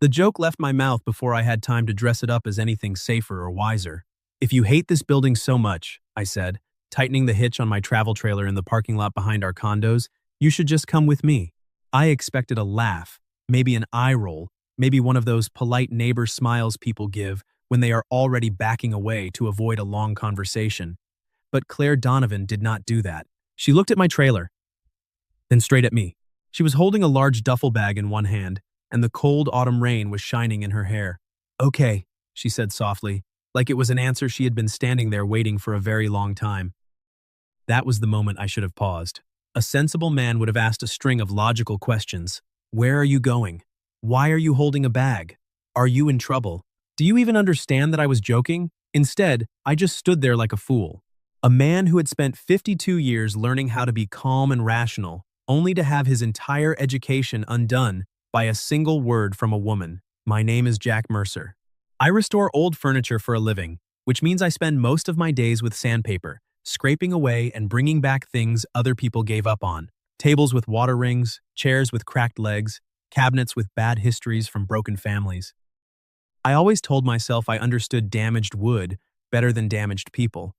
The joke left my mouth before I had time to dress it up as anything safer or wiser. If you hate this building so much, I said, tightening the hitch on my travel trailer in the parking lot behind our condos, you should just come with me. I expected a laugh, maybe an eye roll, maybe one of those polite neighbor smiles people give when they are already backing away to avoid a long conversation. But Claire Donovan did not do that. She looked at my trailer, then straight at me. She was holding a large duffel bag in one hand, and the cold autumn rain was shining in her hair. "Okay," she said softly, like it was an answer she had been standing there waiting for a very long time. That was the moment I should have paused. A sensible man would have asked a string of logical questions. Where are you going? Why are you holding a bag? Are you in trouble? Do you even understand that I was joking? Instead, I just stood there like a fool. A man who had spent 52 years learning how to be calm and rational, only to have his entire education undone by a single word from a woman. My name is Jack Mercer. I restore old furniture for a living, which means I spend most of my days with sandpaper, scraping away and bringing back things other people gave up on. Tables with water rings, chairs with cracked legs, cabinets with bad histories from broken families. I always told myself I understood damaged wood better than damaged people.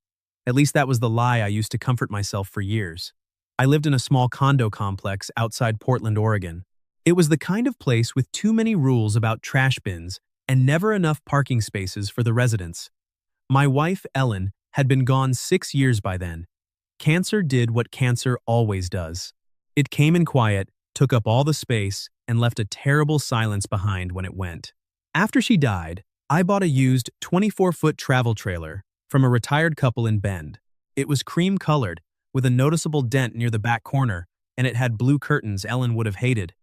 At least that was the lie I used to comfort myself for years. I lived in a small condo complex outside Portland, Oregon. It was the kind of place with too many rules about trash bins and never enough parking spaces for the residents. My wife, Ellen, had been gone 6 years by then. Cancer did what cancer always does. It came in quiet, took up all the space, and left a terrible silence behind when it went. After she died, I bought a used 24-foot travel trailer from a retired couple in Bend. It was cream-colored, with a noticeable dent near the back corner, and it had blue curtains Ellen would have hated.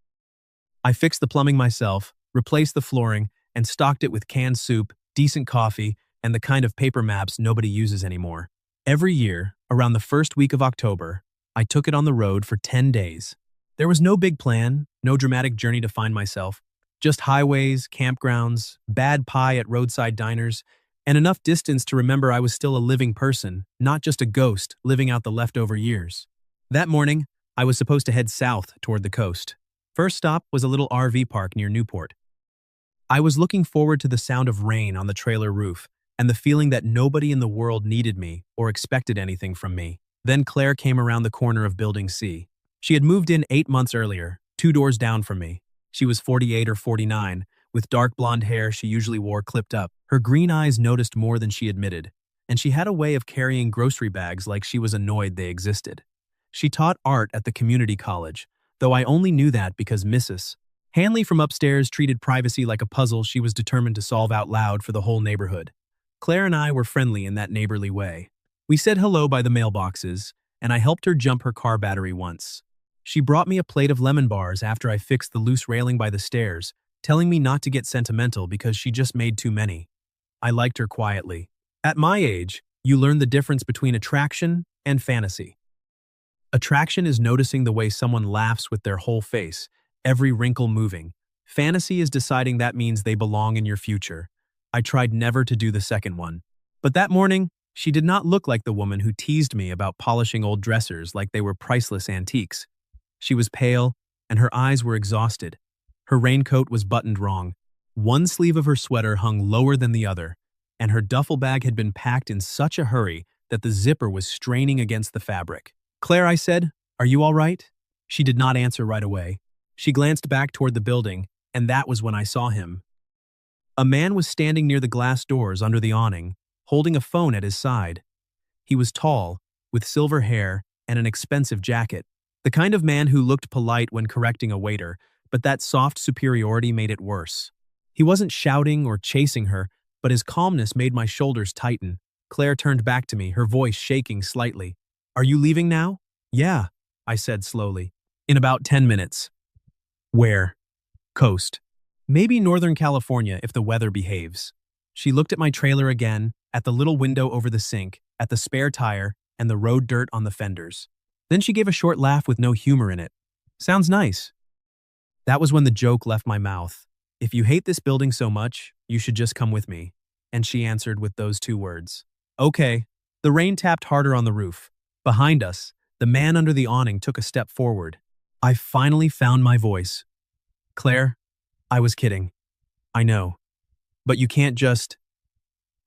I fixed the plumbing myself, replaced the flooring, and stocked it with canned soup, decent coffee, and the kind of paper maps nobody uses anymore. Every year, around the first week of October, I took it on the road for 10 days. There was no big plan, no dramatic journey to find myself, just highways, campgrounds, bad pie at roadside diners, and enough distance to remember I was still a living person, not just a ghost living out the leftover years. That morning, I was supposed to head south toward the coast. First stop was a little RV park near Newport. I was looking forward to the sound of rain on the trailer roof and the feeling that nobody in the world needed me or expected anything from me. Then Claire came around the corner of Building C. She had moved in 8 months earlier, 2 doors down from me. She was 48 or 49, with dark blonde hair she usually wore clipped up. Her green eyes noticed more than she admitted, and she had a way of carrying grocery bags like she was annoyed they existed. She taught art at the community college, though I only knew that because Mrs. Hanley from upstairs treated privacy like a puzzle she was determined to solve out loud for the whole neighborhood. Claire and I were friendly in that neighborly way. We said hello by the mailboxes, and I helped her jump her car battery once. She brought me a plate of lemon bars after I fixed the loose railing by the stairs, telling me not to get sentimental because she just made too many. I liked her quietly. At my age, you learn the difference between attraction and fantasy. Attraction is noticing the way someone laughs with their whole face, every wrinkle moving. Fantasy is deciding that means they belong in your future. I tried never to do the second one. But that morning, she did not look like the woman who teased me about polishing old dressers like they were priceless antiques. She was pale, and her eyes were exhausted. Her raincoat was buttoned wrong. One sleeve of her sweater hung lower than the other, and her duffel bag had been packed in such a hurry that the zipper was straining against the fabric. "Claire," I said, "are you all right?" She did not answer right away. She glanced back toward the building, and that was when I saw him. A man was standing near the glass doors under the awning, holding a phone at his side. He was tall, with silver hair and an expensive jacket. The kind of man who looked polite when correcting a waiter, but that soft superiority made it worse. He wasn't shouting or chasing her, but his calmness made my shoulders tighten. Claire turned back to me, her voice shaking slightly. "Are you leaving now?" "Yeah," I said slowly. "In about 10 minutes. "Where?" "Coast. Maybe Northern California if the weather behaves." She looked at my trailer again, at the little window over the sink, at the spare tire, and the road dirt on the fenders. Then she gave a short laugh with no humor in it. "Sounds nice." That was when the joke left my mouth. "If you hate this building so much, you should just come with me." And she answered with those 2 words. "Okay." The rain tapped harder on the roof. Behind us, the man under the awning took a step forward. I finally found my voice. "Claire, I was kidding. I know. But you can't just...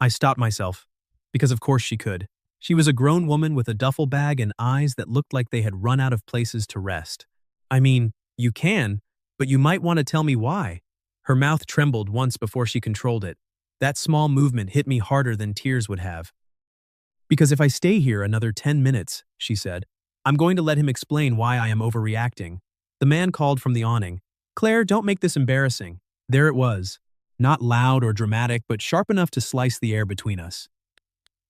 I stopped myself, because of course she could. She was a grown woman with a duffel bag and eyes that looked like they had run out of places to rest. I mean, you can, but you might want to tell me why. Her mouth trembled once before she controlled it. That small movement hit me harder than tears would have. Because if I stay here another 10 minutes, she said, I'm going to let him explain why I am overreacting. The man called from the awning. Claire, don't make this embarrassing. There it was. Not loud or dramatic, but sharp enough to slice the air between us.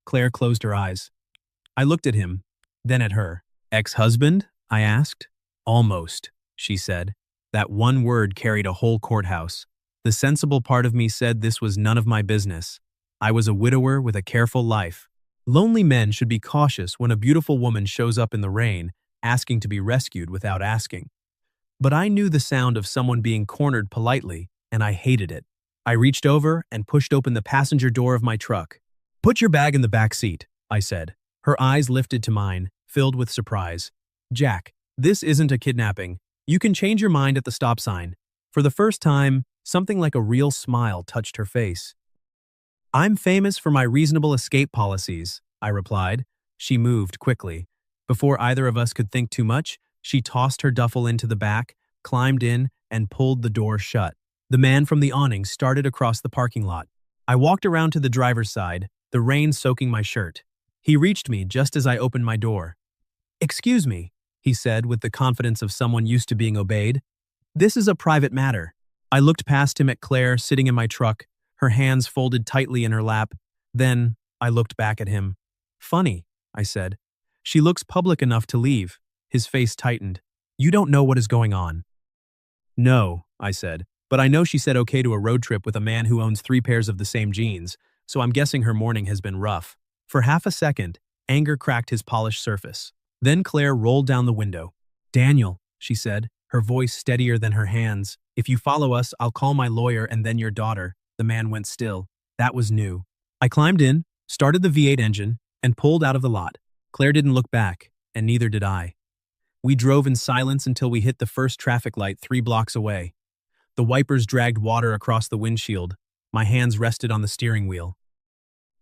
Claire closed her eyes. I looked at him, then at her. Ex-husband? I asked. Almost, she said. That one word carried a whole courthouse. The sensible part of me said this was none of my business. I was a widower with a careful life. Lonely men should be cautious when a beautiful woman shows up in the rain, asking to be rescued without asking. But I knew the sound of someone being cornered politely, and I hated it. I reached over and pushed open the passenger door of my truck. Put your bag in the back seat, I said. Her eyes lifted to mine, filled with surprise. Jack, this isn't a kidnapping. You can change your mind at the stop sign. For the first time, something like a real smile touched her face. I'm famous for my reasonable escape policies, I replied. She moved quickly. Before either of us could think too much, she tossed her duffel into the back, climbed in, and pulled the door shut. The man from the awning started across the parking lot. I walked around to the driver's side, the rain soaking my shirt. He reached me just as I opened my door. Excuse me, he said with the confidence of someone used to being obeyed. This is a private matter. I looked past him at Claire sitting in my truck, her hands folded tightly in her lap. Then I looked back at him. Funny, I said. She looks public enough to leave. His face tightened. You don't know what is going on. No, I said, but I know she said okay to a road trip with a man who owns 3 pairs of the same jeans, so I'm guessing her morning has been rough. For half a second, anger cracked his polished surface. Then Claire rolled down the window. Daniel, she said, her voice steadier than her hands. If you follow us, I'll call my lawyer and then your daughter. The man went still. That was new. I climbed in, started the V8 engine, and pulled out of the lot. Claire didn't look back, and neither did I. We drove in silence until we hit the first traffic light 3 blocks away. The wipers dragged water across the windshield. My hands rested on the steering wheel.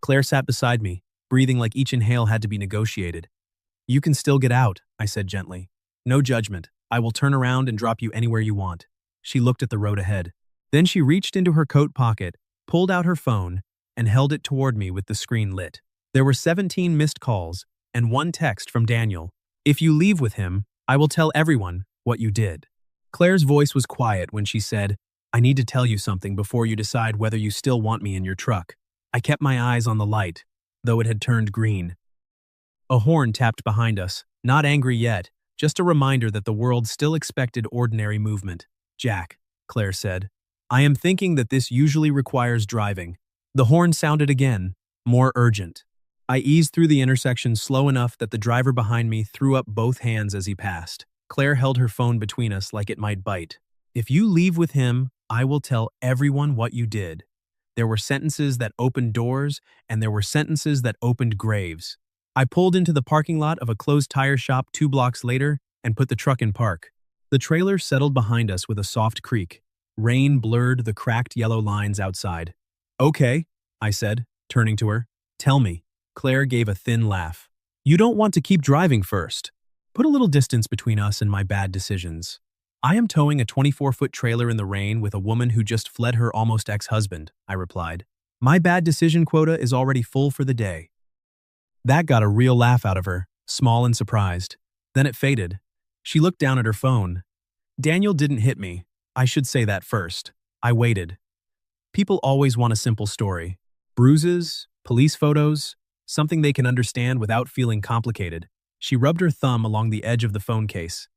Claire sat beside me, breathing like each inhale had to be negotiated. You can still get out, I said gently. No judgment. I will turn around and drop you anywhere you want. She looked at the road ahead. Then she reached into her coat pocket, pulled out her phone, and held it toward me with the screen lit. There were 17 missed calls and 1 text from Daniel. If you leave with him, I will tell everyone what you did. Claire's voice was quiet when she said, I need to tell you something before you decide whether you still want me in your truck. I kept my eyes on the light, though it had turned green. A horn tapped behind us, not angry yet, just a reminder that the world still expected ordinary movement. Jack, Claire said, I am thinking that this usually requires driving. The horn sounded again, more urgent. I eased through the intersection slow enough that the driver behind me threw up both hands as he passed. Claire held her phone between us like it might bite. If you leave with him, I will tell everyone what you did. There were sentences that opened doors, and there were sentences that opened graves. I pulled into the parking lot of a closed tire shop 2 blocks later and put the truck in park. The trailer settled behind us with a soft creak. Rain blurred the cracked yellow lines outside. Okay, I said, turning to her. Tell me. Claire gave a thin laugh. You don't want to keep driving first. Put a little distance between us and my bad decisions. I am towing a 24-foot trailer in the rain with a woman who just fled her almost ex-husband, I replied. My bad decision quota is already full for the day. That got a real laugh out of her, small and surprised. Then it faded. She looked down at her phone. Daniel didn't hit me. I should say that first. I waited. People always want a simple story. Bruises, police photos, something they can understand without feeling complicated. She rubbed her thumb along the edge of the phone case.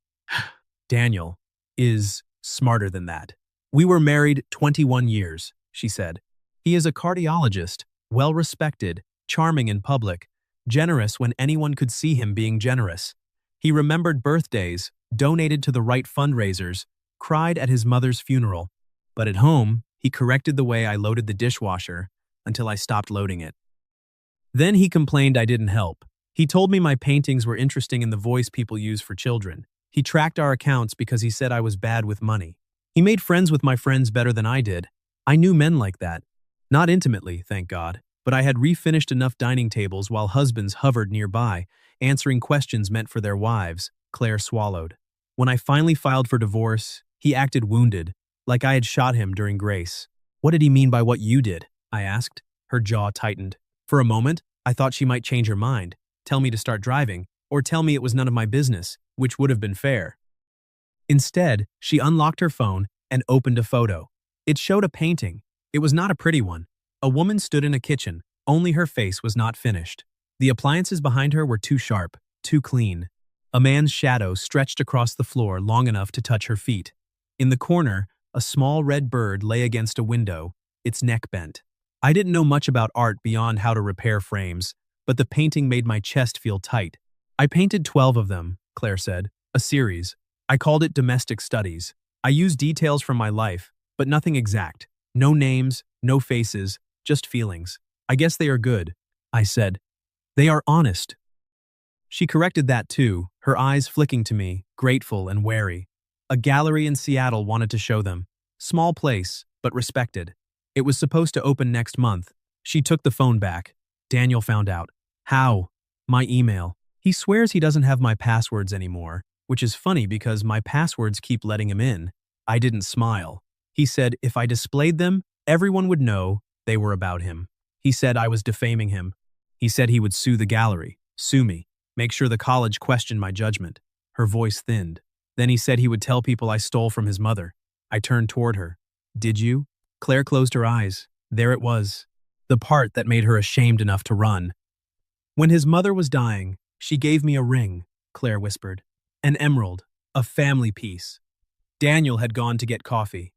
Daniel is smarter than that. We were married 21 years, she said. He is a cardiologist, well-respected, charming in public, generous when anyone could see him being generous. He remembered birthdays, donated to the right fundraisers, cried at his mother's funeral. But at home, he corrected the way I loaded the dishwasher until I stopped loading it. Then he complained I didn't help. He told me my paintings were interesting in the voice people use for children. He tracked our accounts because he said I was bad with money. He made friends with my friends better than I did. I knew men like that. Not intimately, thank God, but I had refinished enough dining tables while husbands hovered nearby, answering questions meant for their wives. Claire swallowed. When I finally filed for divorce, he acted wounded, like I had shot him during grace. What did he mean by what you did? I asked. Her jaw tightened. For a moment, I thought she might change her mind, tell me to start driving, or tell me it was none of my business, which would have been fair. Instead, she unlocked her phone and opened a photo. It showed a painting. It was not a pretty one. A woman stood in a kitchen, only her face was not finished. The appliances behind her were too sharp, too clean. A man's shadow stretched across the floor long enough to touch her feet. In the corner, a small red bird lay against a window, its neck bent. I didn't know much about art beyond how to repair frames, but the painting made my chest feel tight. I painted 12 of them, Claire said, a series. I called it Domestic Studies. I used details from my life, but nothing exact. No names, no faces, just feelings. I guess they are good, I said. They are honest. She corrected that too, her eyes flicking to me, grateful and wary. A gallery in Seattle wanted to show them. Small place, but respected. It was supposed to open next month. She took the phone back. Daniel found out. How? My email. He swears he doesn't have my passwords anymore, which is funny because my passwords keep letting him in. I didn't smile. He said if I displayed them, everyone would know they were about him. He said I was defaming him. He said he would sue the gallery, sue me, make sure the college questioned my judgment. Her voice thinned. Then he said he would tell people I stole from his mother. I turned toward her. Did you? Claire closed her eyes. There it was. The part that made her ashamed enough to run. When his mother was dying, she gave me a ring, Claire whispered. An emerald, a family piece. Daniel had gone to get coffee.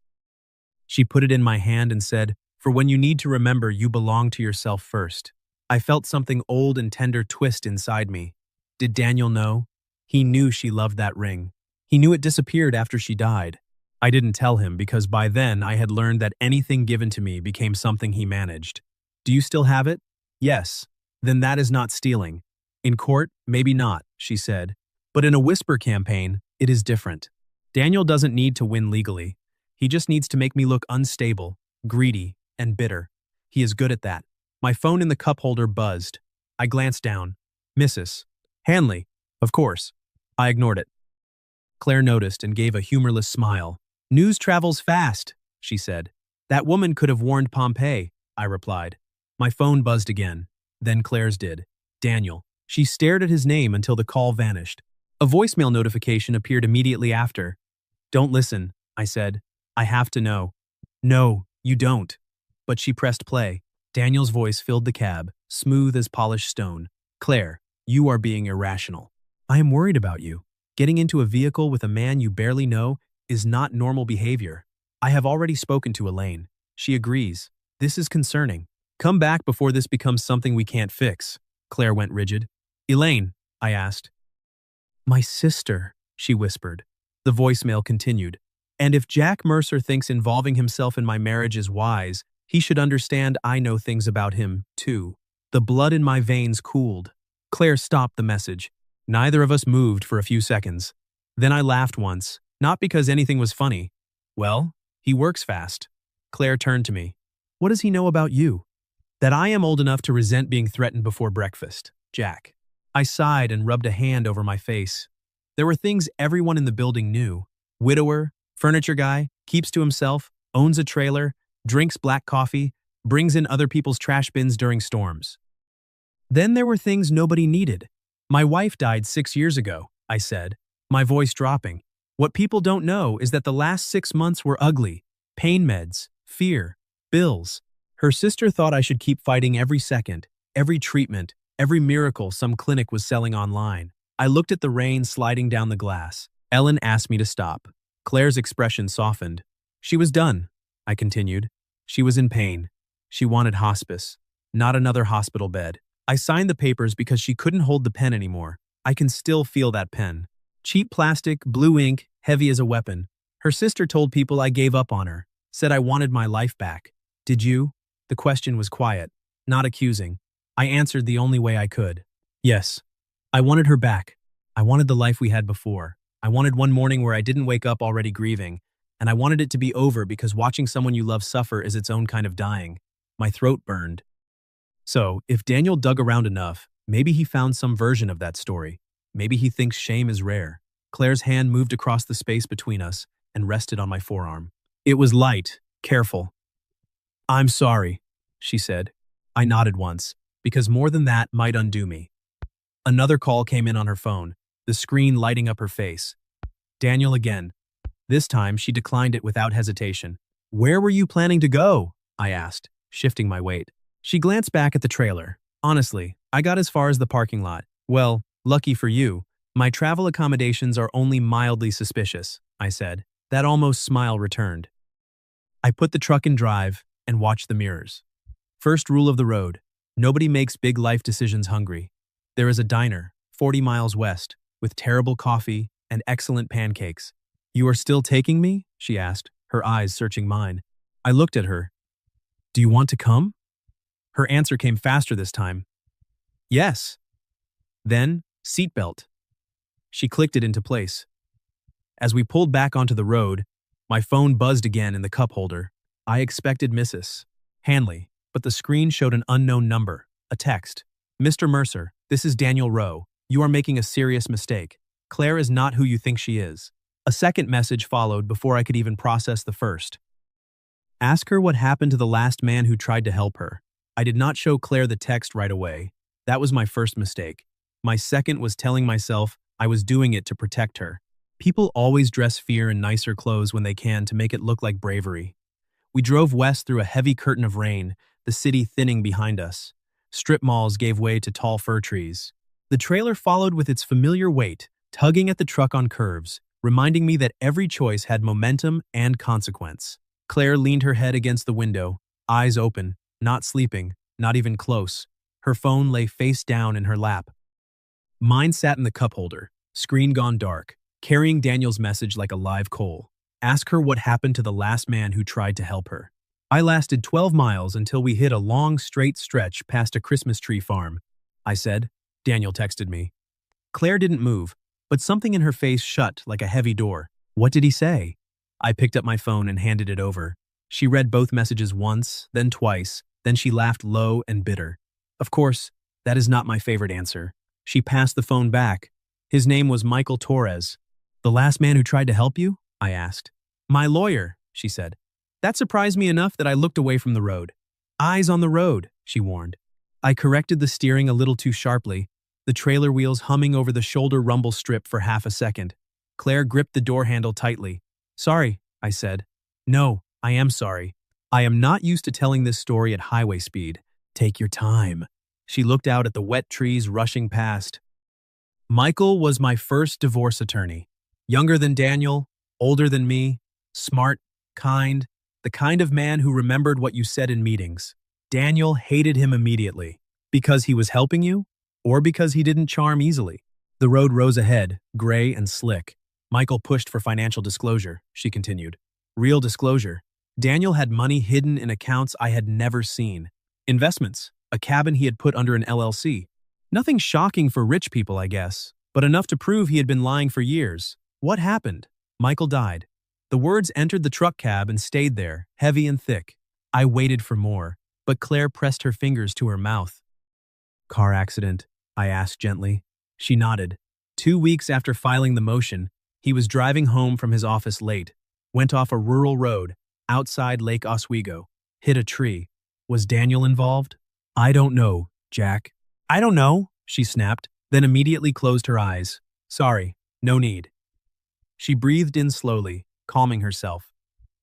She put it in my hand and said, for when you need to remember you belong to yourself first. I felt something old and tender twist inside me. Did Daniel know? He knew she loved that ring. He knew it disappeared after she died. I didn't tell him because by then I had learned that anything given to me became something he managed. Do you still have it? Yes. Then that is not stealing. In court, maybe not, she said. But in a whisper campaign, it is different. Daniel doesn't need to win legally. He just needs to make me look unstable, greedy, and bitter. He is good at that. My phone in the cup holder buzzed. I glanced down. Mrs. Hanley, of course. I ignored it. Claire noticed and gave a humorless smile. News travels fast, she said. That woman could have warned Pompeii, I replied. My phone buzzed again. Then Claire's did. Daniel. She stared at his name until the call vanished. A voicemail notification appeared immediately after. Don't listen, I said. I have to know. No, you don't. But she pressed play. Daniel's voice filled the cab, smooth as polished stone. Claire, you are being irrational. I am worried about you. Getting into a vehicle with a man you barely know is not normal behavior. I have already spoken to Elaine. She agrees. This is concerning. Come back before this becomes something we can't fix. Claire went rigid. Elaine, I asked. My sister, she whispered. The voicemail continued. And if Jack Mercer thinks involving himself in my marriage is wise, he should understand I know things about him, too. The blood in my veins cooled. Claire stopped the message. Neither of us moved for a few seconds. Then I laughed once, not because anything was funny. Well, he works fast. Claire turned to me. What does he know about you? That I am old enough to resent being threatened before breakfast, Jack. I sighed and rubbed a hand over my face. There were things everyone in the building knew. Widower, furniture guy, keeps to himself, owns a trailer, drinks black coffee, brings in other people's trash bins during storms. Then there were things nobody needed. My wife died 6 years ago, I said, my voice dropping. What people don't know is that the last 6 months were ugly. Pain meds, fear, bills. Her sister thought I should keep fighting every second, every treatment, every miracle some clinic was selling online. I looked at the rain sliding down the glass. Ellen asked me to stop. Claire's expression softened. She was done, I continued. She was in pain. She wanted hospice, not another hospital bed. I signed the papers because she couldn't hold the pen anymore. I can still feel that pen. Cheap plastic, blue ink, heavy as a weapon. Her sister told people I gave up on her, said I wanted my life back. Did you? The question was quiet, not accusing. I answered the only way I could. Yes. I wanted her back. I wanted the life we had before. I wanted one morning where I didn't wake up already grieving. and I wanted it to be over because watching someone you love suffer is its own kind of dying. My throat burned. So, if Daniel dug around enough, maybe he found some version of that story. Maybe he thinks shame is rare. Claire's hand moved across the space between us and rested on my forearm. It was light, careful. "I'm sorry," she said. I nodded once, because more than that might undo me. Another call came in on her phone, the screen lighting up her face. Daniel again. This time, she declined it without hesitation. "Where were you planning to go?" I asked, shifting my weight. She glanced back at the trailer. "Honestly, I got as far as the parking lot. Well, lucky for you, my travel accommodations are only mildly suspicious," I said. That almost smile returned. I put the truck in drive and watched the mirrors. First rule of the road: nobody makes big life decisions hungry. There is a diner, 40 miles west, with terrible coffee and excellent pancakes. "You are still taking me?" she asked, her eyes searching mine. I looked at her. "Do you want to come?" Her answer came faster this time. "Yes." Then, seatbelt. She clicked it into place. As we pulled back onto the road, my phone buzzed again in the cup holder. I expected Mrs. Hanley, but the screen showed an unknown number, a text. "Mr. Mercer, this is Daniel Rowe. You are making a serious mistake. Claire is not who you think she is." A second message followed before I could even process the first. "Ask her what happened to the last man who tried to help her." I did not show Claire the text right away. That was my first mistake. My second was telling myself I was doing it to protect her. People always dress fear in nicer clothes when they can to make it look like bravery. We drove west through a heavy curtain of rain, the city thinning behind us. Strip malls gave way to tall fir trees. The trailer followed with its familiar weight, tugging at the truck on curves, reminding me that every choice had momentum and consequence. Claire leaned her head against the window, eyes open, not sleeping, not even close. Her phone lay face down in her lap. Mine sat in the cup holder, screen gone dark, carrying Daniel's message like a live coal. Ask her what happened to the last man who tried to help her. I lasted 12 miles until we hit a long, straight stretch past a Christmas tree farm. I said. Daniel texted me. Claire didn't move, but something in her face shut like a heavy door. What did he say? I picked up my phone and handed it over. She read both messages once, then twice, then she laughed low and bitter. Of course, that is not my favorite answer. She passed the phone back. His name was Michael Torres. "The last man who tried to help you?" I asked. "My lawyer," she said. That surprised me enough that I looked away from the road. "Eyes on the road," she warned. I corrected the steering a little too sharply, the trailer wheels humming over the shoulder rumble strip for half a second. Claire gripped the door handle tightly. "Sorry," I said. "No, I am sorry. I am not used to telling this story at highway speed. Take your time." She looked out at the wet trees rushing past. Michael was my first divorce attorney. Younger than Daniel, older than me, smart, kind, the kind of man who remembered what you said in meetings. Daniel hated him immediately. Because he was helping you? Or because he didn't charm easily? The road rose ahead, gray and slick. Michael pushed for financial disclosure, she continued. Real disclosure. Daniel had money hidden in accounts I had never seen. Investments, a cabin he had put under an LLC. Nothing shocking for rich people, I guess, but enough to prove he had been lying for years. What happened? Michael died. The words entered the truck cab and stayed there, heavy and thick. I waited for more, but Claire pressed her fingers to her mouth. "Car accident?" I asked gently. She nodded. 2 weeks after filing the motion, he was driving home from his office late, went off a rural road, outside Lake Oswego, hit a tree. Was Daniel involved? "I don't know, Jack." "I don't know," she snapped, then immediately closed her eyes. "Sorry, no need." She breathed in slowly, calming herself.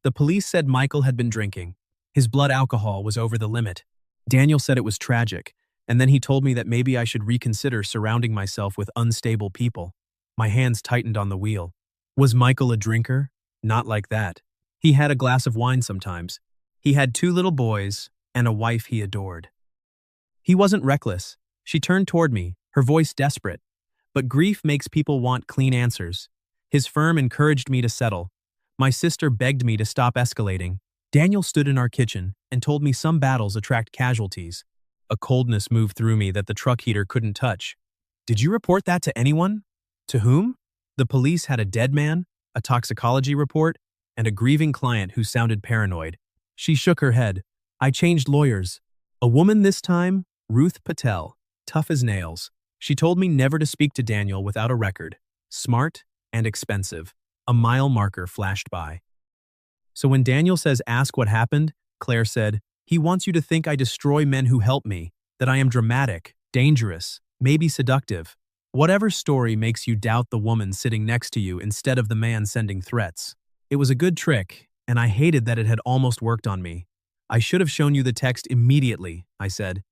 The police said Michael had been drinking. His blood alcohol was over the limit. Daniel said it was tragic, and then he told me that maybe I should reconsider surrounding myself with unstable people. My hands tightened on the wheel. Was Michael a drinker? Not like that. He had a glass of wine sometimes. He had 2 little boys and a wife he adored. He wasn't reckless. She turned toward me, her voice desperate. But grief makes people want clean answers. His firm encouraged me to settle. My sister begged me to stop escalating. Daniel stood in our kitchen and told me some battles attract casualties. A coldness moved through me that the truck heater couldn't touch. "Did you report that to anyone?" "To whom?" "The police had a dead man, a toxicology report. and a grieving client who sounded paranoid. She shook her head. I changed lawyers. A woman this time, Ruth Patel, tough as nails. She told me never to speak to Daniel without a record. Smart and expensive. A mile marker flashed by. So when Daniel says ask what happened, Claire said, he wants you to think I destroy men who help me, that I am dramatic, dangerous, maybe seductive. Whatever story makes you doubt the woman sitting next to you instead of the man sending threats. It was a good trick, and I hated that it had almost worked on me. I should have shown you the text immediately, I said.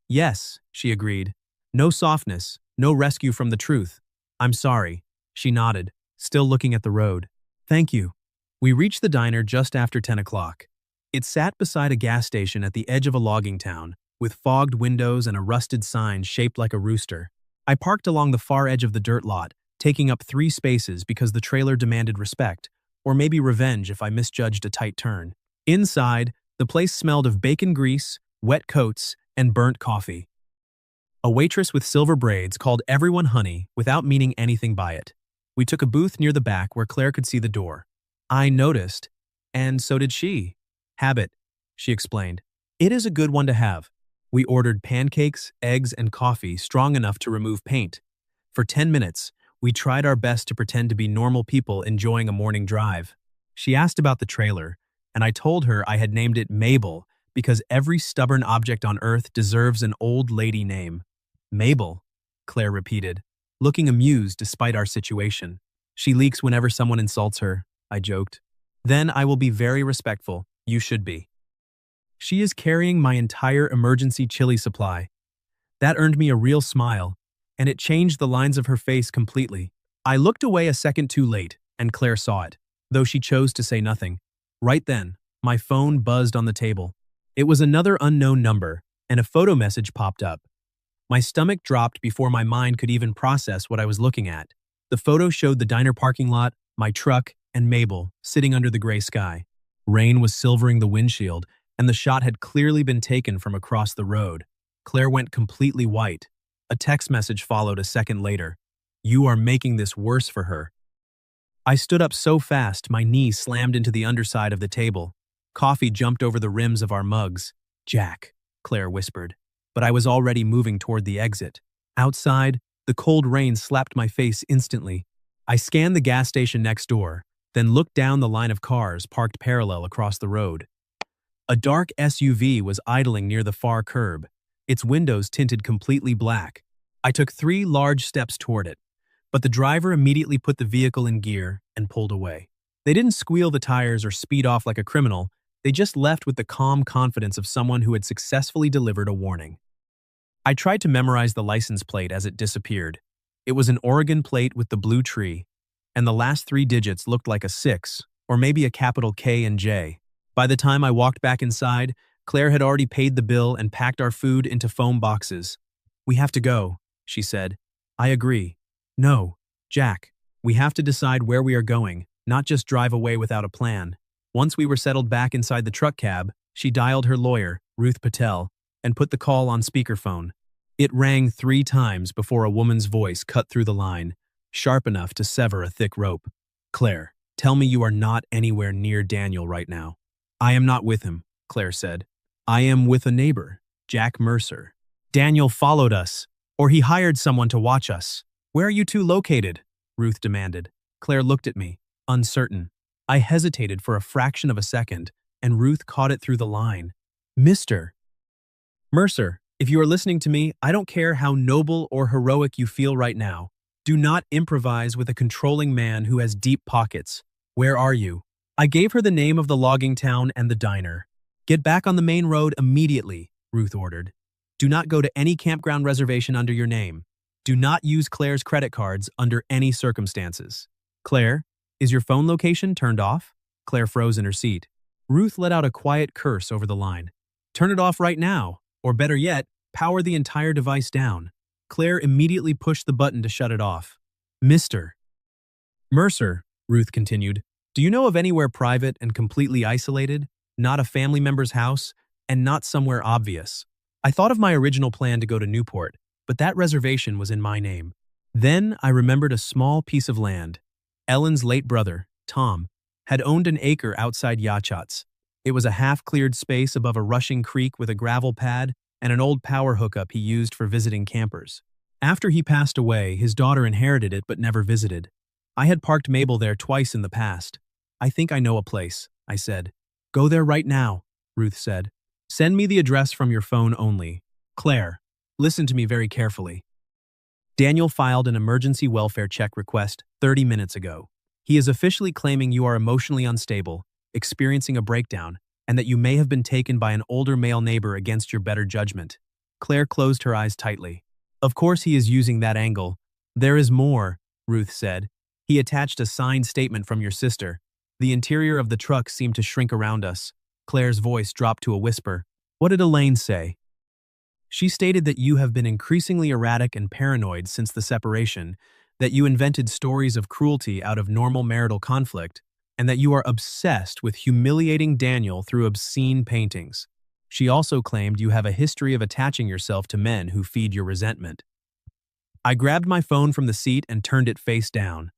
Yes, she agreed. No softness, no rescue from the truth. I'm sorry, she nodded, still looking at the road. Thank you. We reached the diner just after 10 o'clock. It sat beside a gas station at the edge of a logging town, with fogged windows and a rusted sign shaped like a rooster. I parked along the far edge of the dirt lot, taking up 3 spaces because the trailer demanded respect, or maybe revenge if I misjudged a tight turn. Inside, the place smelled of bacon grease, wet coats, and burnt coffee. A waitress with silver braids called everyone honey without meaning anything by it. We took a booth near the back where Claire could see the door. I noticed, and so did she. Habit, she explained. It is a good one to have. We ordered pancakes, eggs, and coffee strong enough to remove paint. For 10 minutes, we tried our best to pretend to be normal people enjoying a morning drive. She asked about the trailer, and I told her I had named it Mabel because every stubborn object on Earth deserves an old lady name. Mabel, Claire repeated, looking amused despite our situation. She leaks whenever someone insults her, I joked. Then I will be very respectful. You should be. She is carrying my entire emergency chili supply. That earned me a real smile, and it changed the lines of her face completely. I looked away a second too late, and Claire saw it, though she chose to say nothing. Right then, my phone buzzed on the table. It was another unknown number, and a photo message popped up. My stomach dropped before my mind could even process what I was looking at. The photo showed the diner parking lot, my truck, and Mabel sitting under the gray sky. Rain was silvering the windshield, and the shot had clearly been taken from across the road. Claire went completely white. A text message followed a second later. You are making this worse for her. I stood up so fast my knee slammed into the underside of the table. Coffee jumped over the rims of our mugs. Jack, Claire whispered, but I was already moving toward the exit. Outside, the cold rain slapped my face instantly. I scanned the gas station next door, then looked down the line of cars parked parallel across the road. A dark SUV was idling near the far curb, its windows tinted completely black. I took 3 large steps toward it, but the driver immediately put the vehicle in gear and pulled away. They didn't squeal the tires or speed off like a criminal, they just left with the calm confidence of someone who had successfully delivered a warning. I tried to memorize the license plate as it disappeared. It was an Oregon plate with the blue tree, and the last 3 digits looked like a 6, or maybe a capital K and J. By the time I walked back inside, Claire had already paid the bill and packed our food into foam boxes. We have to go, she said. I agree. No, Jack, we have to decide where we are going, not just drive away without a plan. Once we were settled back inside the truck cab, she dialed her lawyer, Ruth Patel, and put the call on speakerphone. It rang 3 times before a woman's voice cut through the line, sharp enough to sever a thick rope. Claire, tell me you are not anywhere near Daniel right now. I am not with him, Claire said. I am with a neighbor, Jack Mercer. Daniel followed us, or he hired someone to watch us. Where are you 2 located? Ruth demanded. Claire looked at me, uncertain. I hesitated for a fraction of a second, and Ruth caught it through the line. Mr. Mercer, if you are listening to me, I don't care how noble or heroic you feel right now. Do not improvise with a controlling man who has deep pockets. Where are you? I gave her the name of the logging town and the diner. Get back on the main road immediately, Ruth ordered. Do not go to any campground reservation under your name. Do not use Claire's credit cards under any circumstances. Claire, is your phone location turned off? Claire froze in her seat. Ruth let out a quiet curse over the line. Turn it off right now, or better yet, power the entire device down. Claire immediately pushed the button to shut it off. Mr. Mercer, Ruth continued, do you know of anywhere private and completely isolated, not a family member's house, and not somewhere obvious? I thought of my original plan to go to Newport, but that reservation was in my name. Then I remembered a small piece of land. Ellen's late brother, Tom, had owned an acre outside Yachats. It was a half-cleared space above a rushing creek with a gravel pad and an old power hookup he used for visiting campers. After he passed away, his daughter inherited it but never visited. I had parked Mabel there twice in the past. I think I know a place, I said. Go there right now, Ruth said. Send me the address from your phone only. Claire, listen to me very carefully. Daniel filed an emergency welfare check request 30 minutes ago. He is officially claiming you are emotionally unstable, experiencing a breakdown, and that you may have been taken by an older male neighbor against your better judgment. Claire closed her eyes tightly. Of course he is using that angle. There is more, Ruth said. He attached a signed statement from your sister. The interior of the truck seemed to shrink around us. Claire's voice dropped to a whisper. What did Elaine say? She stated that you have been increasingly erratic and paranoid since the separation, that you invented stories of cruelty out of normal marital conflict, and that you are obsessed with humiliating Daniel through obscene paintings. She also claimed you have a history of attaching yourself to men who feed your resentment. I grabbed my phone from the seat and turned it face down.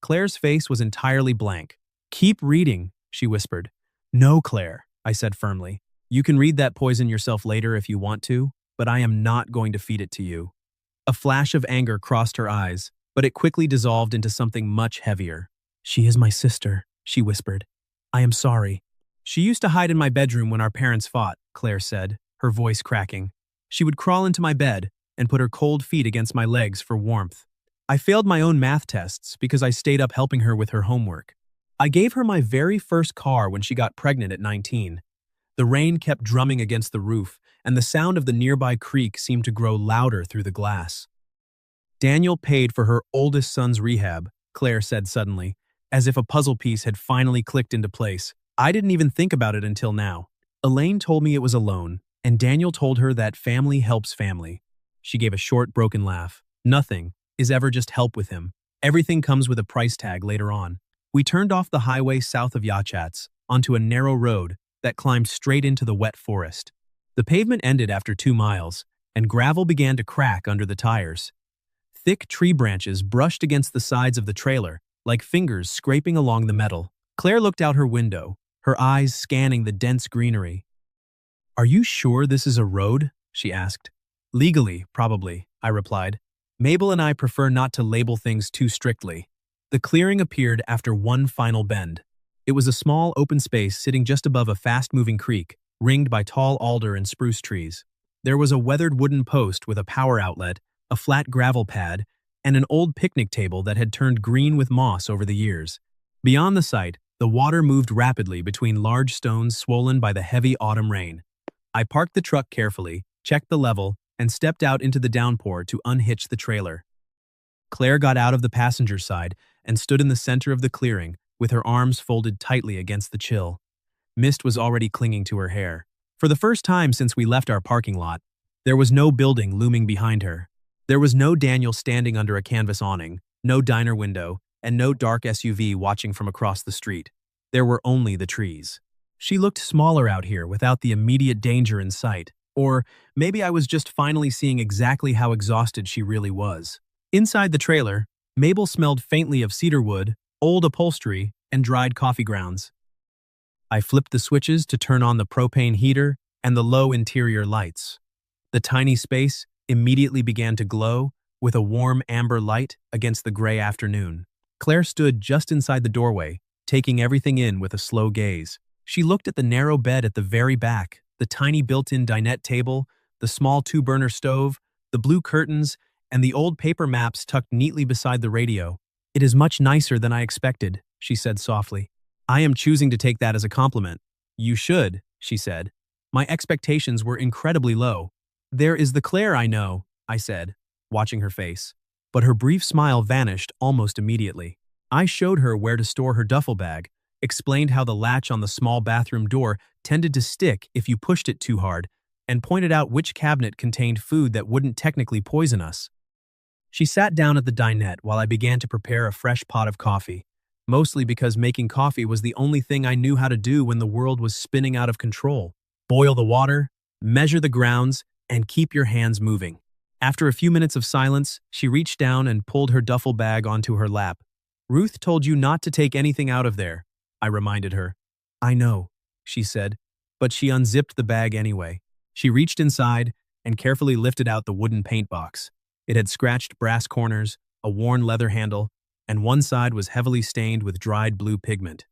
Claire's face was entirely blank. Keep reading, she whispered. No, Claire, I said firmly. You can read that poison yourself later if you want to, but I am not going to feed it to you. A flash of anger crossed her eyes, but it quickly dissolved into something much heavier. She is my sister, she whispered. I am sorry. She used to hide in my bedroom when our parents fought, Claire said, her voice cracking. She would crawl into my bed and put her cold feet against my legs for warmth. I failed my own math tests because I stayed up helping her with her homework. I gave her my very first car when she got pregnant at 19. The rain kept drumming against the roof, and the sound of the nearby creek seemed to grow louder through the glass. Daniel paid for her oldest son's rehab, Claire said suddenly, as if a puzzle piece had finally clicked into place. I didn't even think about it until now. Elaine told me it was a loan, and Daniel told her that family helps family. She gave a short, broken laugh. Nothing is ever just help with him. Everything comes with a price tag later on. We turned off the highway south of Yachats onto a narrow road that climbed straight into the wet forest. The pavement ended after 2 miles, and gravel began to crack under the tires. Thick tree branches brushed against the sides of the trailer, like fingers scraping along the metal. Claire looked out her window, her eyes scanning the dense greenery. Are you sure this is a road? She asked. Legally, probably, I replied. Mabel and I prefer not to label things too strictly. The clearing appeared after one final bend. It was a small open space sitting just above a fast-moving creek, ringed by tall alder and spruce trees. There was a weathered wooden post with a power outlet, a flat gravel pad, and an old picnic table that had turned green with moss over the years. Beyond the site, the water moved rapidly between large stones swollen by the heavy autumn rain. I parked the truck carefully, checked the level, and stepped out into the downpour to unhitch the trailer. Claire got out of the passenger side and stood in the center of the clearing, with her arms folded tightly against the chill. Mist was already clinging to her hair. For the first time since we left our parking lot, there was no building looming behind her. There was no Daniel standing under a canvas awning, no diner window, and no dark SUV watching from across the street. There were only the trees. She looked smaller out here without the immediate danger in sight. Or maybe I was just finally seeing exactly how exhausted she really was. Inside the trailer, Mabel smelled faintly of cedar wood, old upholstery, and dried coffee grounds. I flipped the switches to turn on the propane heater and the low interior lights. The tiny space immediately began to glow with a warm amber light against the gray afternoon. Claire stood just inside the doorway, taking everything in with a slow gaze. She looked at the narrow bed at the very back, the tiny built-in dinette table, the small 2-burner stove, the blue curtains, and the old paper maps tucked neatly beside the radio. It is much nicer than I expected, she said softly. I am choosing to take that as a compliment. You should, she said. My expectations were incredibly low. There is the Claire I know, I said, watching her face. But her brief smile vanished almost immediately. I showed her where to store her duffel bag, explained how the latch on the small bathroom door tended to stick if you pushed it too hard, and pointed out which cabinet contained food that wouldn't technically poison us. She sat down at the dinette while I began to prepare a fresh pot of coffee, mostly because making coffee was the only thing I knew how to do when the world was spinning out of control. Boil the water, measure the grounds, and keep your hands moving. After a few minutes of silence, she reached down and pulled her duffel bag onto her lap. Ruth told you not to take anything out of there. I reminded her. I know, she said, but she unzipped the bag anyway. She reached inside and carefully lifted out the wooden paint box. It had scratched brass corners, a worn leather handle, and one side was heavily stained with dried blue pigment.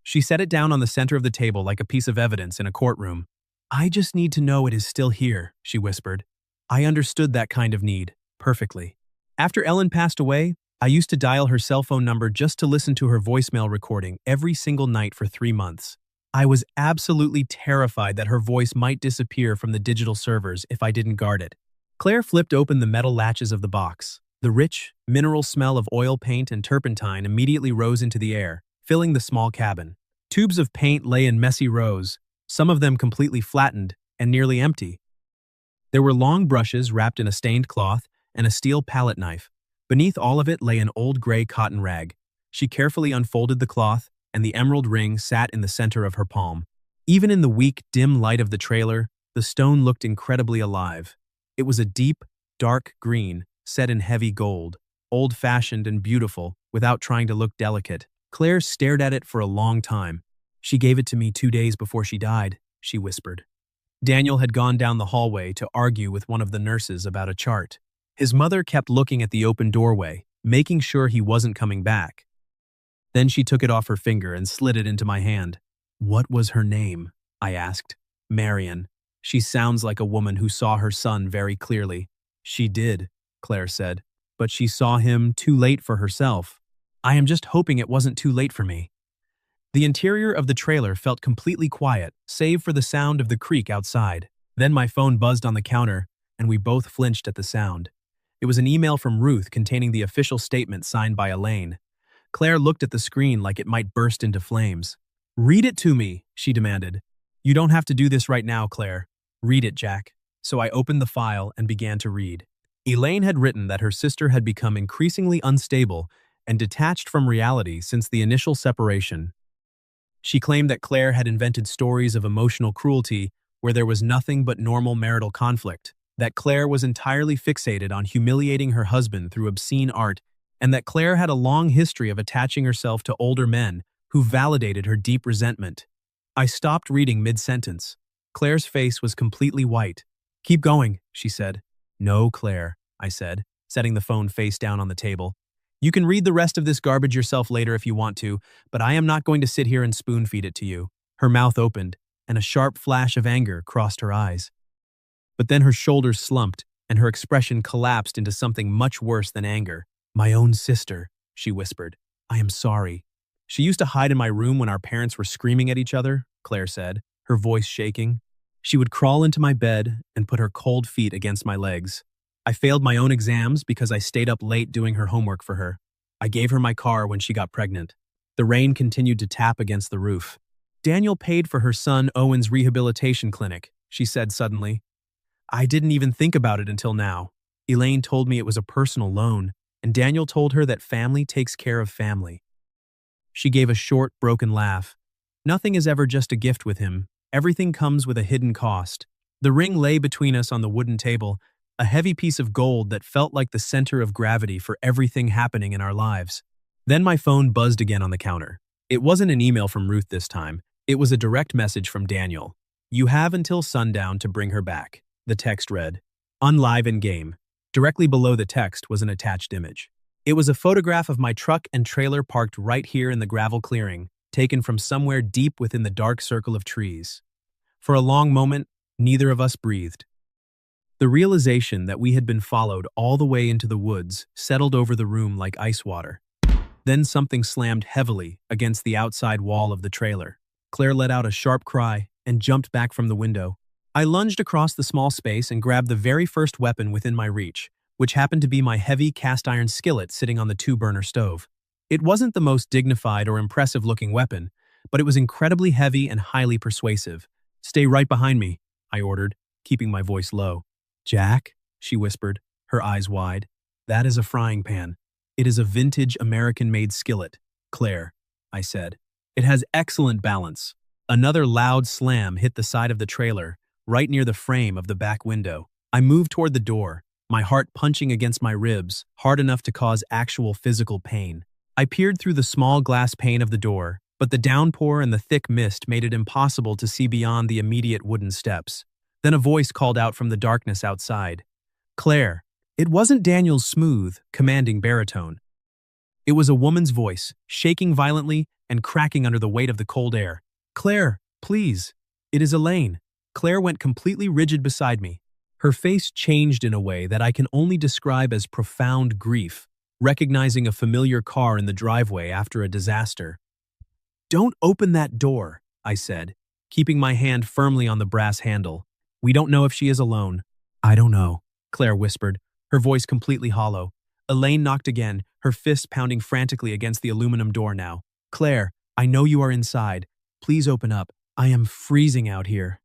She set it down on the center of the table like a piece of evidence in a courtroom. I just need to know it is still here, she whispered. I understood that kind of need perfectly. After Ellen passed away, I used to dial her cell phone number just to listen to her voicemail recording every single night for 3 months. I was absolutely terrified that her voice might disappear from the digital servers if I didn't guard it. Claire flipped open the metal latches of the box. The rich, mineral smell of oil paint and turpentine immediately rose into the air, filling the small cabin. Tubes of paint lay in messy rows, some of them completely flattened and nearly empty. There were long brushes wrapped in a stained cloth and a steel palette knife. Beneath all of it lay an old gray cotton rag. She carefully unfolded the cloth, and the emerald ring sat in the center of her palm. Even in the weak, dim light of the trailer, the stone looked incredibly alive. It was a deep, dark green, set in heavy gold, old-fashioned and beautiful, without trying to look delicate. Claire stared at it for a long time. She gave it to me 2 days before she died, she whispered. Daniel had gone down the hallway to argue with one of the nurses about a chart. His mother kept looking at the open doorway, making sure he wasn't coming back. Then she took it off her finger and slid it into my hand. What was her name? I asked. Marion. She sounds like a woman who saw her son very clearly. She did, Claire said, but she saw him too late for herself. I am just hoping it wasn't too late for me. The interior of the trailer felt completely quiet, save for the sound of the creak outside. Then my phone buzzed on the counter, and we both flinched at the sound. It was an email from Ruth containing the official statement signed by Elaine. Claire looked at the screen like it might burst into flames. Read it to me, she demanded. You don't have to do this right now, Claire. Read it, Jack. So I opened the file and began to read. Elaine had written that her sister had become increasingly unstable and detached from reality since the initial separation. She claimed that Claire had invented stories of emotional cruelty where there was nothing but normal marital conflict, that Claire was entirely fixated on humiliating her husband through obscene art, and that Claire had a long history of attaching herself to older men who validated her deep resentment. I stopped reading mid-sentence. Claire's face was completely white. Keep going, she said. No, Claire, I said, setting the phone face down on the table. You can read the rest of this garbage yourself later if you want to, but I am not going to sit here and spoon-feed it to you. Her mouth opened, and a sharp flash of anger crossed her eyes. But then her shoulders slumped, and her expression collapsed into something much worse than anger. My own sister, she whispered. I am sorry. She used to hide in my room when our parents were screaming at each other, Claire said, her voice shaking. She would crawl into my bed and put her cold feet against my legs. I failed my own exams because I stayed up late doing her homework for her. I gave her my car when she got pregnant. The rain continued to tap against the roof. Daniel paid for her son Owen's rehabilitation clinic, she said suddenly. I didn't even think about it until now. Elaine told me it was a personal loan, and Daniel told her that family takes care of family. She gave a short, broken laugh. Nothing is ever just a gift with him. Everything comes with a hidden cost. The ring lay between us on the wooden table, a heavy piece of gold that felt like the center of gravity for everything happening in our lives. Then my phone buzzed again on the counter. It wasn't an email from Ruth this time. It was a direct message from Daniel. You have until sundown to bring her back, the text read. Unlive in game. Directly below the text was an attached image. It was a photograph of my truck and trailer parked right here in the gravel clearing, taken from somewhere deep within the dark circle of trees. For a long moment, neither of us breathed. The realization that we had been followed all the way into the woods settled over the room like ice water. Then something slammed heavily against the outside wall of the trailer. Claire let out a sharp cry and jumped back from the window. I lunged across the small space and grabbed the very first weapon within my reach, which happened to be my heavy cast-iron skillet sitting on the 2-burner stove. It wasn't the most dignified or impressive-looking weapon, but it was incredibly heavy and highly persuasive. Stay right behind me, I ordered, keeping my voice low. Jack, she whispered, her eyes wide. That is a frying pan. It is a vintage American-made skillet. Claire, I said. It has excellent balance. Another loud slam hit the side of the trailer, right near the frame of the back window. I moved toward the door, my heart punching against my ribs, hard enough to cause actual physical pain. I peered through the small glass pane of the door, but the downpour and the thick mist made it impossible to see beyond the immediate wooden steps. Then a voice called out from the darkness outside. Claire. It wasn't Daniel's smooth, commanding baritone. It was a woman's voice, shaking violently and cracking under the weight of the cold air. Claire, please. It is Elaine. Claire went completely rigid beside me. Her face changed in a way that I can only describe as profound grief, recognizing a familiar car in the driveway after a disaster. Don't open that door, I said, keeping my hand firmly on the brass handle. We don't know if she is alone. I don't know, Claire whispered, her voice completely hollow. Elaine knocked again, her fist pounding frantically against the aluminum door now. Claire, I know you are inside. Please open up. I am freezing out here.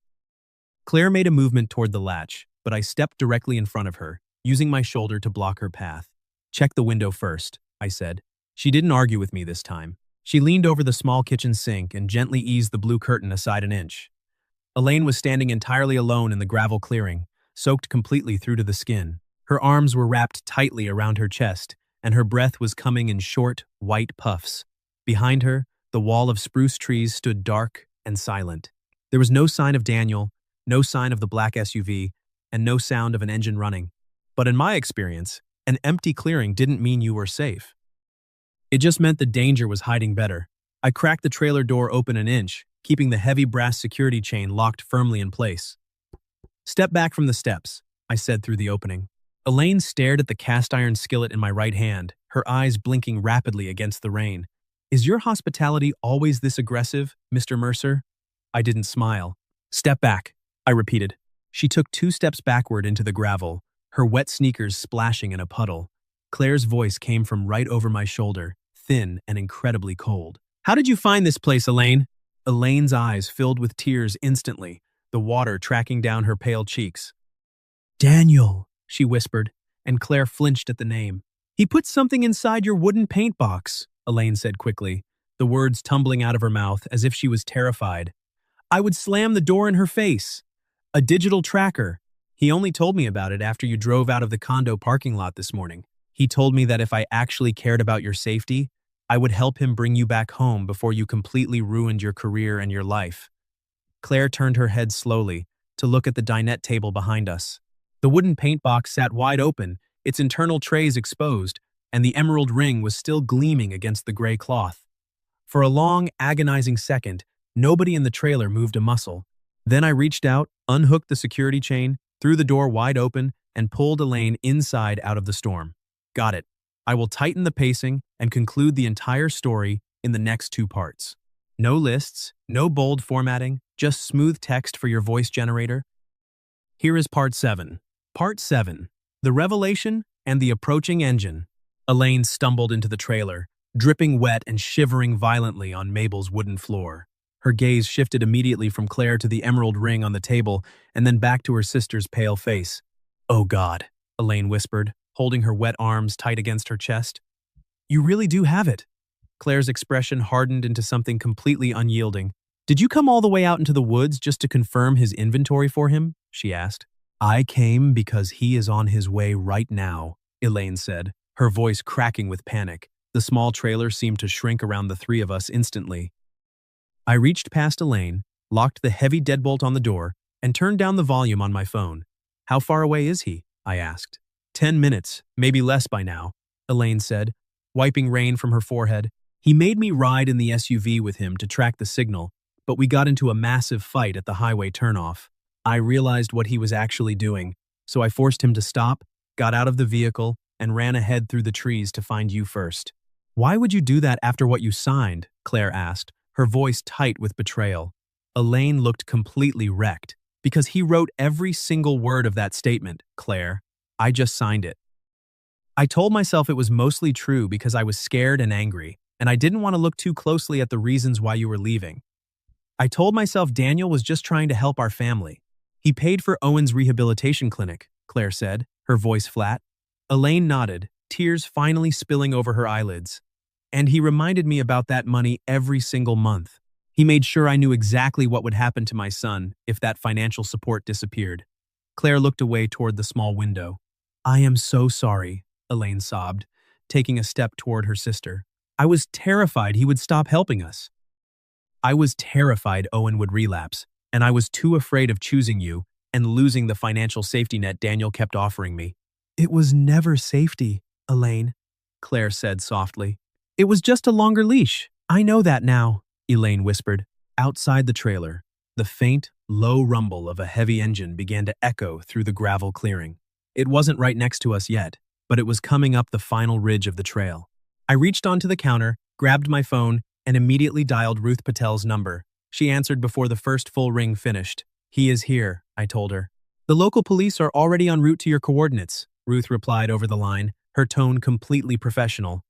Claire made a movement toward the latch, but I stepped directly in front of her, using my shoulder to block her path. Check the window first, I said. She didn't argue with me this time. She leaned over the small kitchen sink and gently eased the blue curtain aside an inch. Elaine was standing entirely alone in the gravel clearing, soaked completely through to the skin. Her arms were wrapped tightly around her chest, and her breath was coming in short, white puffs. Behind her, the wall of spruce trees stood dark and silent. There was no sign of Daniel, no sign of the black SUV, and no sound of an engine running. But in my experience, an empty clearing didn't mean you were safe. It just meant the danger was hiding better. I cracked the trailer door open an inch, keeping the heavy brass security chain locked firmly in place. Step back from the steps, I said through the opening. Elaine stared at the cast-iron skillet in my right hand, her eyes blinking rapidly against the rain. Is your hospitality always this aggressive, Mr. Mercer? I didn't smile. Step back, I repeated. She took 2 steps backward into the gravel, her wet sneakers splashing in a puddle. Claire's voice came from right over my shoulder, thin and incredibly cold. How did you find this place, Elaine? Elaine's eyes filled with tears instantly, the water tracking down her pale cheeks. Daniel, she whispered, and Claire flinched at the name. He put something inside your wooden paint box, Elaine said quickly, the words tumbling out of her mouth as if she was terrified. I would slam the door in her face. A digital tracker. He only told me about it after you drove out of the condo parking lot this morning. He told me that if I actually cared about your safety, I would help him bring you back home before you completely ruined your career and your life. Claire turned her head slowly to look at the dinette table behind us. The wooden paint box sat wide open, its internal trays exposed, and the emerald ring was still gleaming against the gray cloth. For a long, agonizing second, nobody in the trailer moved a muscle. Then I reached out, unhooked the security chain, threw the door wide open, and pulled Elaine inside out of the storm. Got it. I will tighten the pacing and conclude the entire story in the next 2 parts. No lists, no bold formatting, just smooth text for your voice generator. Here is Part 7. Part 7. The Revelation and the Approaching Engine. Elaine stumbled into the trailer, dripping wet and shivering violently on Mabel's wooden floor. Her gaze shifted immediately from Claire to the emerald ring on the table and then back to her sister's pale face. Oh God, Elaine whispered, holding her wet arms tight against her chest. You really do have it. Claire's expression hardened into something completely unyielding. Did you come all the way out into the woods just to confirm his inventory for him? She asked. I came because he is on his way right now, Elaine said, her voice cracking with panic. The small trailer seemed to shrink around the 3 of us instantly. I reached past Elaine, locked the heavy deadbolt on the door, and turned down the volume on my phone. How far away is he? I asked. 10 minutes, maybe less by now, Elaine said, wiping rain from her forehead. He made me ride in the SUV with him to track the signal, but we got into a massive fight at the highway turnoff. I realized what he was actually doing, so I forced him to stop, got out of the vehicle, and ran ahead through the trees to find you first. Why would you do that after what you signed? Claire asked, her voice tight with betrayal. Elaine looked completely wrecked. Because he wrote every single word of that statement, Claire. I just signed it. I told myself it was mostly true because I was scared and angry, and I didn't want to look too closely at the reasons why you were leaving. I told myself Daniel was just trying to help our family. He paid for Owen's rehabilitation clinic, Claire said, her voice flat. Elaine nodded, tears finally spilling over her eyelids. And he reminded me about that money every single month. He made sure I knew exactly what would happen to my son if that financial support disappeared. Claire looked away toward the small window. I am so sorry, Elaine sobbed, taking a step toward her sister. I was terrified he would stop helping us. I was terrified Owen would relapse, and I was too afraid of choosing you and losing the financial safety net Daniel kept offering me. It was never safety, Elaine, Claire said softly. It was just a longer leash. I know that now, Elaine whispered. Outside the trailer, the faint, low rumble of a heavy engine began to echo through the gravel clearing. It wasn't right next to us yet, but it was coming up the final ridge of the trail. I reached onto the counter, grabbed my phone, and immediately dialed Ruth Patel's number. She answered before the first full ring finished. He is here, I told her. The local police are already en route to your coordinates, Ruth replied over the line, her tone completely professional.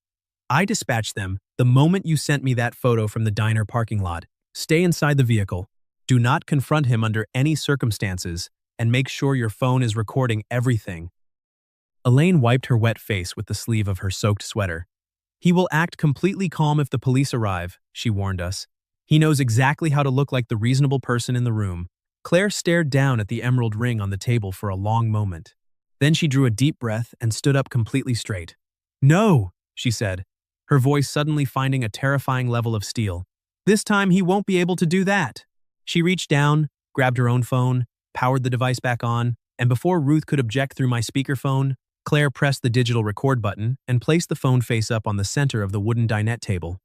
I dispatched them the moment you sent me that photo from the diner parking lot. Stay inside the vehicle. Do not confront him under any circumstances, and make sure your phone is recording everything. Elaine wiped her wet face with the sleeve of her soaked sweater. He will act completely calm if the police arrive, she warned us. He knows exactly how to look like the reasonable person in the room. Claire stared down at the emerald ring on the table for a long moment. Then she drew a deep breath and stood up completely straight. No, she said, her voice suddenly finding a terrifying level of steel. This time he won't be able to do that. She reached down, grabbed her own phone, powered the device back on, and before Ruth could object through my speakerphone, Claire pressed the digital record button and placed the phone face up on the center of the wooden dinette table.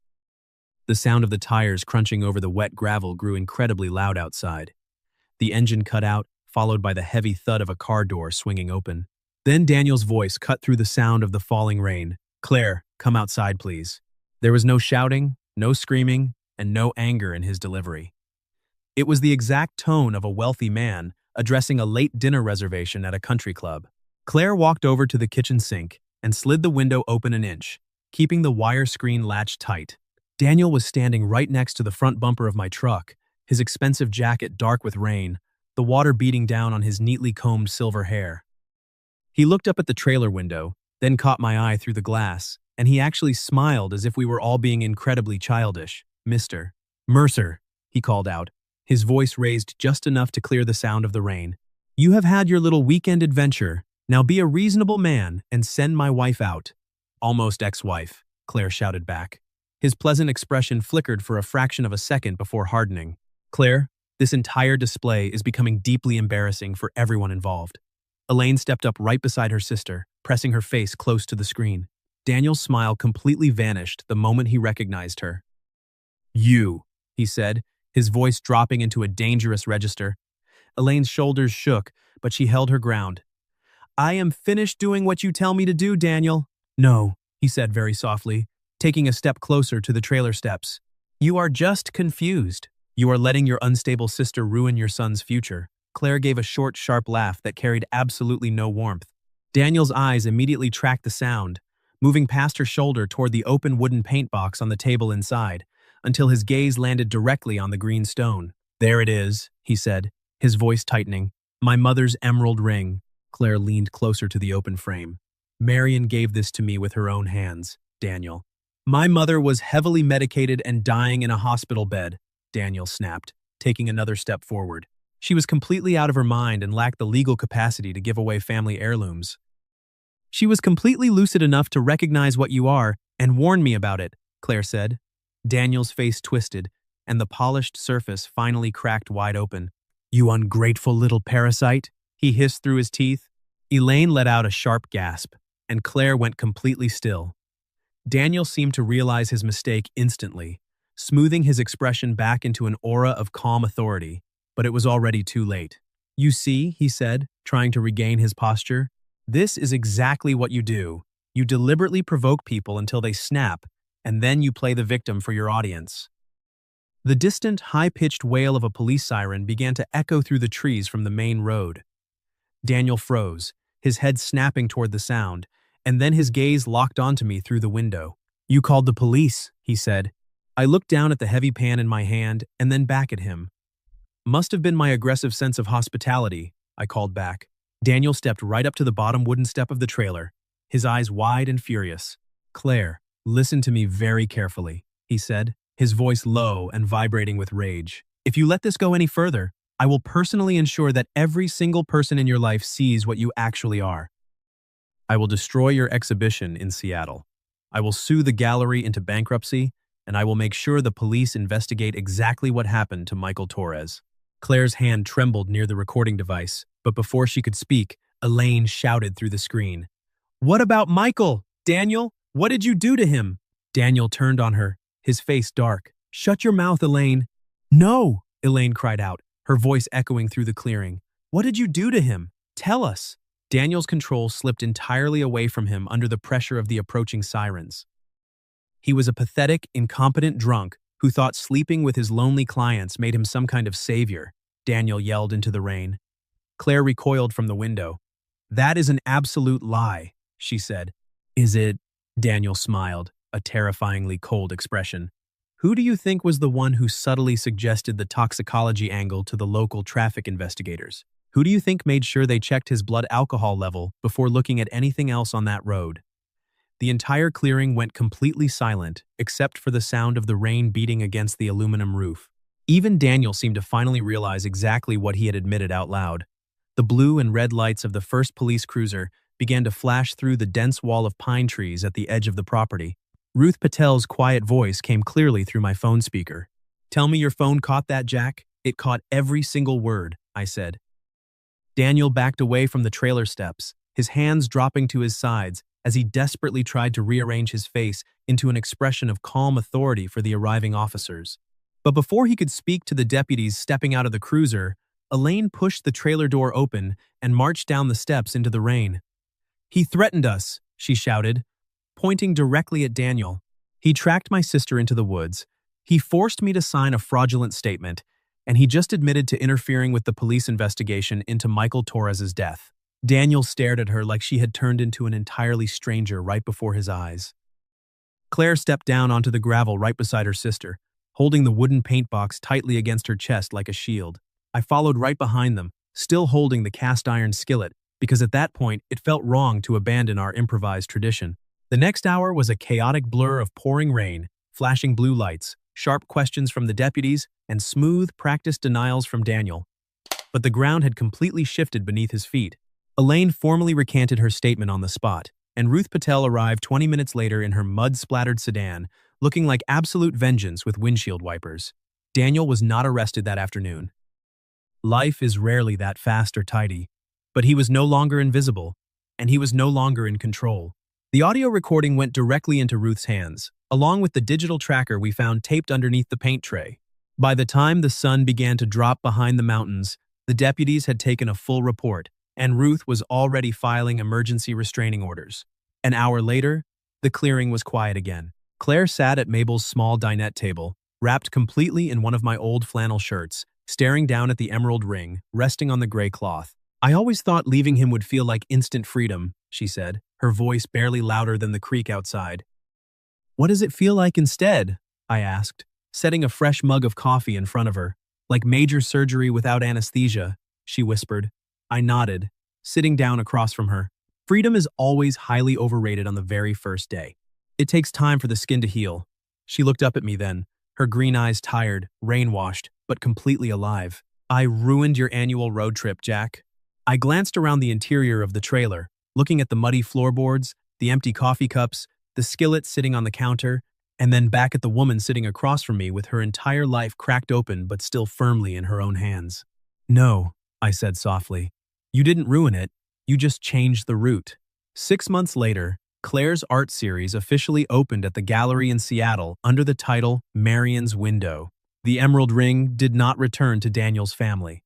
The sound of the tires crunching over the wet gravel grew incredibly loud outside. The engine cut out, followed by the heavy thud of a car door swinging open. Then Daniel's voice cut through the sound of the falling rain. Claire, come outside, please. There was no shouting, no screaming, and no anger in his delivery. It was the exact tone of a wealthy man addressing a late dinner reservation at a country club. Claire walked over to the kitchen sink and slid the window open an inch, keeping the wire screen latched tight. Daniel was standing right next to the front bumper of my truck, his expensive jacket dark with rain, the water beating down on his neatly combed silver hair. He looked up at the trailer window, then caught my eye through the glass, and he actually smiled as if we were all being incredibly childish. Mr. Mercer, he called out, his voice raised just enough to clear the sound of the rain. You have had your little weekend adventure. Now be a reasonable man and send my wife out. Almost ex-wife, Claire shouted back. His pleasant expression flickered for a fraction of a second before hardening. Claire, this entire display is becoming deeply embarrassing for everyone involved. Elaine stepped up right beside her sister, pressing her face close to the screen. Daniel's smile completely vanished the moment he recognized her. You, he said, his voice dropping into a dangerous register. Elaine's shoulders shook, but she held her ground. I am finished doing what you tell me to do, Daniel. No, he said very softly, taking a step closer to the trailer steps. You are just confused. You are letting your unstable sister ruin your son's future. Claire gave a short, sharp laugh that carried absolutely no warmth. Daniel's eyes immediately tracked the sound, moving past her shoulder toward the open wooden paint box on the table inside, until his gaze landed directly on the green stone. There it is, he said, his voice tightening. My mother's emerald ring. Claire leaned closer to the open frame. Marion gave this to me with her own hands, Daniel. My mother was heavily medicated and dying in a hospital bed, Daniel snapped, taking another step forward. She was completely out of her mind and lacked the legal capacity to give away family heirlooms. She was completely lucid enough to recognize what you are and warn me about it, Claire said. Daniel's face twisted, and the polished surface finally cracked wide open. You ungrateful little parasite, he hissed through his teeth. Elaine let out a sharp gasp, and Claire went completely still. Daniel seemed to realize his mistake instantly, smoothing his expression back into an aura of calm authority, but it was already too late. You see, he said, trying to regain his posture, this is exactly what you do. You deliberately provoke people until they snap, and then you play the victim for your audience. The distant, high-pitched wail of a police siren began to echo through the trees from the main road. Daniel froze, his head snapping toward the sound, and then his gaze locked onto me through the window. You called the police, he said. I looked down at the heavy pan in my hand and then back at him. Must have been my aggressive sense of hospitality, I called back. Daniel stepped right up to the bottom wooden step of the trailer, his eyes wide and furious. Claire, listen to me very carefully, he said, his voice low and vibrating with rage. If you let this go any further, I will personally ensure that every single person in your life sees what you actually are. I will destroy your exhibition in Seattle. I will sue the gallery into bankruptcy, and I will make sure the police investigate exactly what happened to Michael Torres." Claire's hand trembled near the recording device, but before she could speak, Elaine shouted through the screen. "What about Michael? Daniel, what did you do to him?" Daniel turned on her, his face dark. "Shut your mouth, Elaine." "No!" Elaine cried out, her voice echoing through the clearing. "What did you do to him? Tell us." Daniel's control slipped entirely away from him under the pressure of the approaching sirens. He was a pathetic, incompetent drunk who thought sleeping with his lonely clients made him some kind of savior, Daniel yelled into the rain. Claire recoiled from the window. "That is an absolute lie," she said. "Is it?" Daniel smiled, a terrifyingly cold expression. "Who do you think was the one who subtly suggested the toxicology angle to the local traffic investigators? Who do you think made sure they checked his blood alcohol level before looking at anything else on that road?" The entire clearing went completely silent, except for the sound of the rain beating against the aluminum roof. Even Daniel seemed to finally realize exactly what he had admitted out loud. The blue and red lights of the first police cruiser began to flash through the dense wall of pine trees at the edge of the property. Ruth Patel's quiet voice came clearly through my phone speaker. "Tell me your phone caught that, Jack." "It caught every single word," I said. Daniel backed away from the trailer steps, his hands dropping to his sides as he desperately tried to rearrange his face into an expression of calm authority for the arriving officers. But before he could speak to the deputies stepping out of the cruiser, Elaine pushed the trailer door open and marched down the steps into the rain. "He threatened us," she shouted, pointing directly at Daniel. "He tracked my sister into the woods. He forced me to sign a fraudulent statement, and he just admitted to interfering with the police investigation into Michael Torres's death." Daniel stared at her like she had turned into an entirely stranger right before his eyes. Claire stepped down onto the gravel right beside her sister, holding the wooden paint box tightly against her chest like a shield. I followed right behind them, still holding the cast-iron skillet, because at that point it felt wrong to abandon our improvised tradition. The next hour was a chaotic blur of pouring rain, flashing blue lights, sharp questions from the deputies, and smooth, practiced denials from Daniel. But the ground had completely shifted beneath his feet. Elaine formally recanted her statement on the spot, and Ruth Patel arrived 20 minutes later in her mud-splattered sedan, looking like absolute vengeance with windshield wipers. Daniel was not arrested that afternoon. Life is rarely that fast or tidy, but he was no longer invisible, and he was no longer in control. The audio recording went directly into Ruth's hands, along with the digital tracker we found taped underneath the paint tray. By the time the sun began to drop behind the mountains, the deputies had taken a full report, and Ruth was already filing emergency restraining orders. An hour later, the clearing was quiet again. Claire sat at Mabel's small dinette table, wrapped completely in one of my old flannel shirts, staring down at the emerald ring, resting on the gray cloth. "I always thought leaving him would feel like instant freedom," she said, her voice barely louder than the creek outside. "What does it feel like instead?" I asked, setting a fresh mug of coffee in front of her. "Like major surgery without anesthesia," she whispered. I nodded, sitting down across from her. "Freedom is always highly overrated on the very first day. It takes time for the skin to heal." She looked up at me then, her green eyes tired, rain-washed, but completely alive. "I ruined your annual road trip, Jack." I glanced around the interior of the trailer, looking at the muddy floorboards, the empty coffee cups, the skillet sitting on the counter, and then back at the woman sitting across from me with her entire life cracked open but still firmly in her own hands. "No," I said softly. "You didn't ruin it, you just changed the route." 6 months later, Claire's art series officially opened at the gallery in Seattle under the title Marion's Window. The emerald ring did not return to Daniel's family.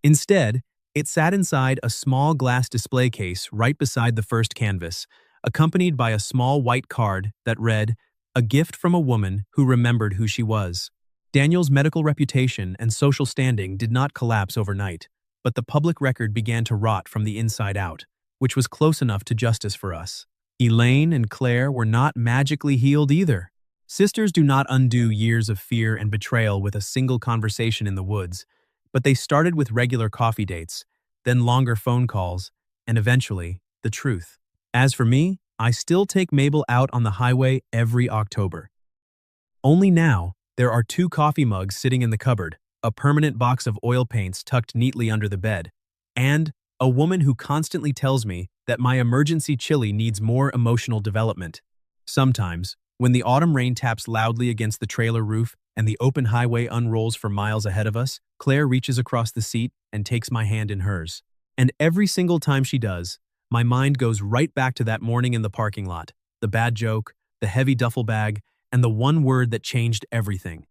Instead, it sat inside a small glass display case right beside the first canvas, accompanied by a small white card that read, "A gift from a woman who remembered who she was." Daniel's medical reputation and social standing did not collapse overnight, but the public record began to rot from the inside out, which was close enough to justice for us. Elaine and Claire were not magically healed either. Sisters do not undo years of fear and betrayal with a single conversation in the woods, but they started with regular coffee dates, then longer phone calls, and eventually, the truth. As for me, I still take Mabel out on the highway every October. Only now, there are 2 coffee mugs sitting in the cupboard, a permanent box of oil paints tucked neatly under the bed, and a woman who constantly tells me that my emergency chili needs more emotional development. Sometimes, When the autumn rain taps loudly against the trailer roof and the open highway unrolls for miles ahead of us, Claire reaches across the seat and takes my hand in hers. And every single time she does, my mind goes right back to that morning in the parking lot, the bad joke, the heavy duffel bag, and the one word that changed everything.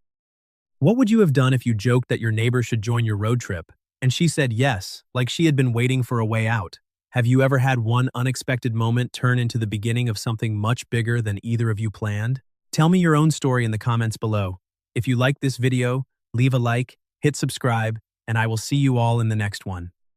What would you have done if you joked that your neighbor should join your road trip, and she said yes, like she had been waiting for a way out? Have you ever had one unexpected moment turn into the beginning of something much bigger than either of you planned? Tell me your own story in the comments below. If you like this video, leave a like, hit subscribe, and I will see you all in the next one.